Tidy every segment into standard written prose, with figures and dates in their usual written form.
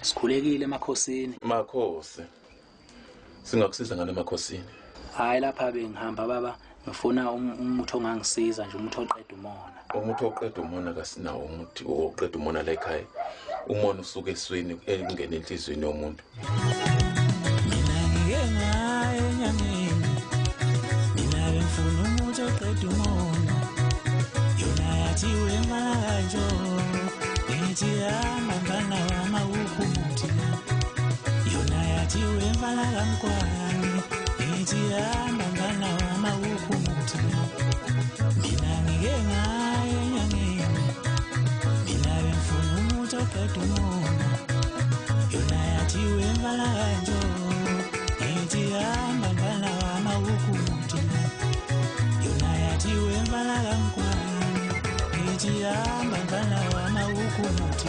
Sikhulekile emakhosini. Makhosi. Singakusiza ngale emakhosini. Hayi lapha bengihamba baba, ngifuna umuthi ongangisiza nje, umuthi oqeda umona. Umuthi oqeda umona kasinawo umuthi oqeda umona la ekhaya. Umona usuke esweni engene enhlizweni yomuntu. Mina ngike ngaye enyangeni. Mina bengifuna umuthi oqeda umona. Yona yathi wema kanjo. Ngithi hamba ngana wama ukumuthi. Yona yathi wema kankwani. Ngithi hamba ngana wama ukumuthi. Mina ngike ngaye enyangeni. Mina bengifuna umuthi oqeda umona. Yona yathi wema kanjo. Ngithi hamba ngana wama ukumuthi. Yona yathi wema kankwani. Ngithi hamba ngana wama ukumuthi.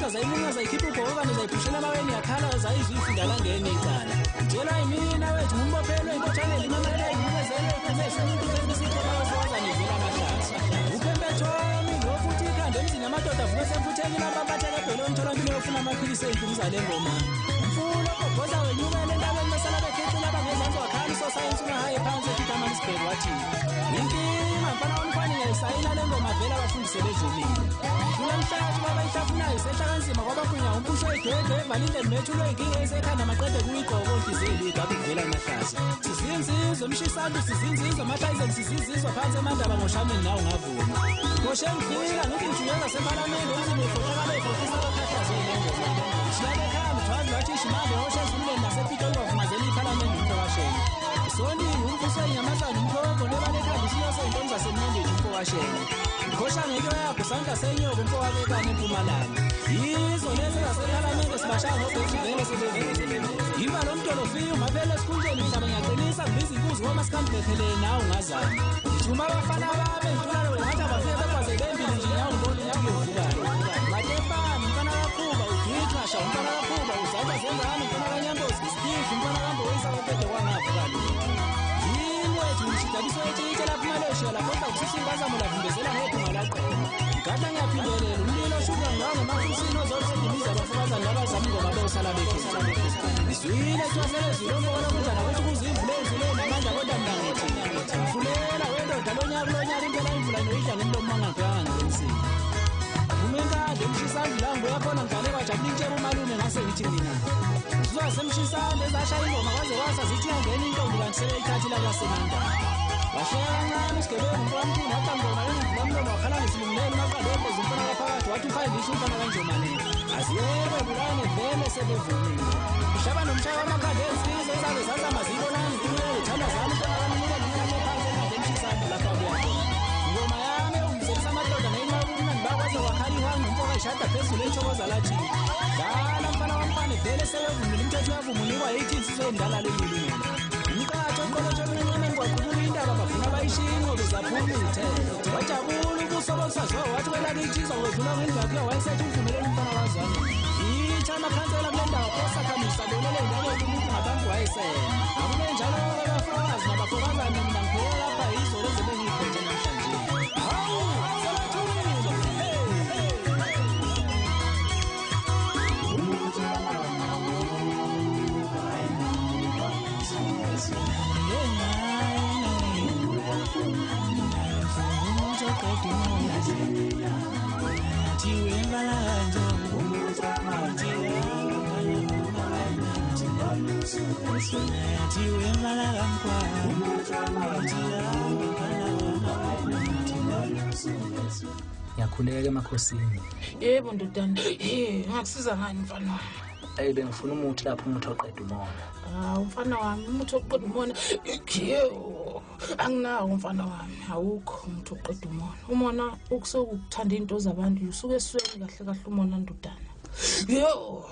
Zayimunga zayikhipha ubhokane zayiphushela abaweni yakhala zayizwifunda langene icala. Tshela yimina wethu ngumbophelwe inkotshane limamele ngimezele kumehla besicela wazaza nivela amahlasa. Uphempethomi ngofuthi ikhanda emzini amadoda avuke semfutheni lapha abatheke ebhele omtholampilo yofuna amaphilisi ey'nkuluza le ngoma. Mfulo obhoza wenyukele entabeni besala bekhethula abangezansi wakhala isosayensi ungahaye phansi ePietermaritzburg wathi inkinga mfana womfana ngiyayisayina le ngoma vele abafundise bedlulile. Kulamhlanje baba ihlafunayo sehlakanzima kwabakunya umpusho egedwe evalile nethulwe inkinga esekhanda maqede kuyigqoko ontizeli igabi kuvela amahlaza. Sizinzizwa umshisantu sizinzizwa amahlazeni sizinzizwa phansi emandaba ngoshameni nawo ngavuma. Ngoshe ngifika ngithi ngijuyeza sepalamende umzini wefohlakala efofisa abakhathaze ngengoma. Shiyale ekhaya mthwazi wathi ishimambe hoshe ezululeni nasepitoli wavumazela ipalamende umuntu washene. Soningi umfuso enyamazana umphoko nebalekhanda isiyose intombi zasemnandeni umfo washene. Ngosha ngeke yakho sandla senyoko umfo wabekane empumalanga. Yizo lezi zasepalamende sibashaya ngobhethi vele sebevele. Yiba lo mntolo fiyo mavele esikhundleni mhlaba ngiyaqinisa ngibiza inkuzi ngomasikambethelele nawe ungazana. Ngithuma abafana babe ngitulale wengathi abafike bekwaze bembili nje nawe ngibona inyakuyovukana. Matefani umfana kakhuba ugithasha umfana kakhuba uzaba zengane umfana kanyambozi isikifu umfana kamboyisa abaphethe kwangaphi wethu ngishidabiswe etshitshe lapho imaleshiya lapho kusisa ingazamo lavimbezela ngephunga laqoma. Ngada ngiyaphindelela umlilo shuka ngiwange emafusini ozosedimiza abafukazana labazama ingoma bosala bekhetha. Izwile ecwasele zilombola kunjani ukuthi kuzimvule ezuleni namandla kodwa mnangithi. Mfulela wendoda lonyaka impela imvula noyidla ngomlomo mangangibhekanga ngemisini. Umenkade emshisandla la ngibuyakhona ngidlale kwajabula intsheba umalume ngase ngithi mina. Ngizwa semshisandla ezashaya ingoma kwaze wasa zithi yangena intombi kanti sebeyithathile abasemanda. Washaya kancane isigebengu umfamthini wathi ngoma yengivula umlomo wakhala ngesilungulela umaqalombe zimfana kaphakathi wathi ukhaya ngisho umfana kanjomane. Aziyeke bulane vele sebevumile. Ushaba nomshaya wamakhadi ezizwe ezabe zaza maziko nami ngimele ngithanda zami umfana kamunika ngimele phansi emade emshisandla lapha kuyakhona. Ngoma yami ungizekisa amadoda nayimabuna ngibakwaze wakhala ihangu umfoka ishada phezulu ethokoza lathi dala mfana wamfane vele sebevumile umthetho uyavuma unikwa 18 sizoyindala lelilini. Umqatho oqolotshwe emncane ngwaqubula indaba bafuna bayishinqo bezaphuma umthetho. Wajabula ukusobonsazo wathi kwelakithi izokudlula ngendlakho wayesethi uvumelele umfana wazana. Yithi amakhansela kule ndawo osakhamisa bolele ngalo umuntu ngabantu wayesena. Akube njalo abafazi nabafokazana mina ngiphola lapha yizo lezi bengiphethe namhlanje. Hawu salathulile. oqeda umona yathi wembalanje yathi wembala Ngiyakhuleka emakhosini. Yebo ndodana, ngakusiza ngani mfana wami? Ayi bengifuna umuthi lapho umuthi oqeda umona. Umfana wami, umuthi oqeda umona. Yebo, anginawo mfana wami, awukho umuthi oqeda umona. Umona ukusokuthanda into zabantu, usuke esweni kahle kahle umona ndodana. Yebo.